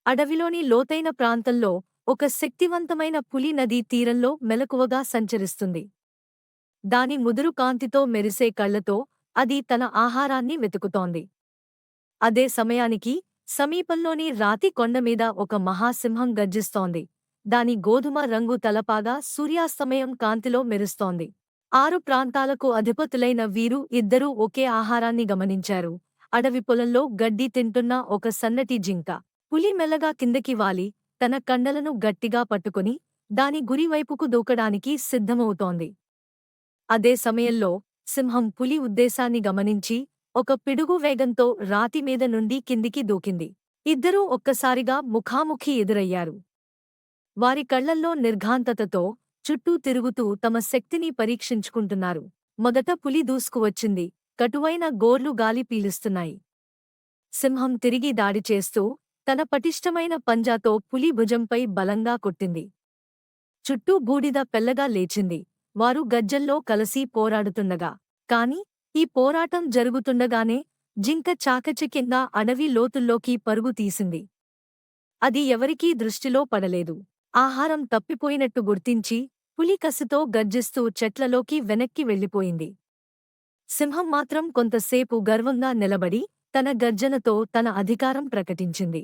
అడవిలోని లోతైన ప్రాంతంలో ఒక శక్తివంతమైన పులి నదీ తీరంలో మెలకువగా సంచరిస్తుంది. దాని ముదురు కాంతితో మెరిసే కళ్లతో అది తన ఆహారాన్ని వెతుకుతోంది. అదే సమయానికి సమీపంలోని రాతి కొండమీద ఒక మహాసింహం గర్జిస్తోంది. దాని గోధుమ రంగు తలపాగా సూర్యాస్తమయం కాంతిలో మెరుస్తోంది. 6 ప్రాంతాలకు అధిపతులైన వీరు ఇద్దరూ ఒకే ఆహారాన్ని గమనించారు. అడవి పొలంలో గడ్డి తింటున్న ఒక సన్నటి జింక. పులి మెల్లగా కిందకి వాలి, తన కండలను గట్టిగా పట్టుకుని, దాని గురివైపుకు దూకడానికి సిద్ధమవుతోంది. అదే సమయంలో సింహం పులి ఉద్దేశాన్ని గమనించి, ఒక పిడుగు వేగంతో రాతి మీద నుండి కిందికి దూకింది. ఇద్దరూ ఒక్కసారిగా ముఖాముఖి ఎదురయ్యారు. వారి కళ్లల్లో నిర్ఘాంతతతో, చుట్టూ తిరుగుతూ తమ శక్తిని పరీక్షించుకుంటున్నారు. మొదట పులి దూసుకువచ్చింది. కటువైన గోర్లు గాలి పీలుస్తున్నాయి. సింహం తిరిగి దాడి చేస్తూ, తన పటిష్టమైన పంజాతో పులి భుజంపై బలంగా కొట్టింది. చుట్టూ బూడిద పెల్లగా లేచింది. వారు గజ్జల్లో కలసి పోరాడుతుండగా. కాని, ఈ పోరాటం జరుగుతుండగానే జింక చాకచక్యంగా అడవి లోతుల్లోకి పరుగు తీసింది. అది ఎవరికీ దృష్టిలో పడలేదు. ఆహారం తప్పిపోయినట్టు గుర్తించి, పులి కసితో గర్జిస్తూ చెట్లలోకి వెనక్కి వెళ్ళిపోయింది. సింహం మాత్రం కొంతసేపు గర్వంగా నిలబడి, తన గర్జనతో తన అధికారం ప్రకటించింది.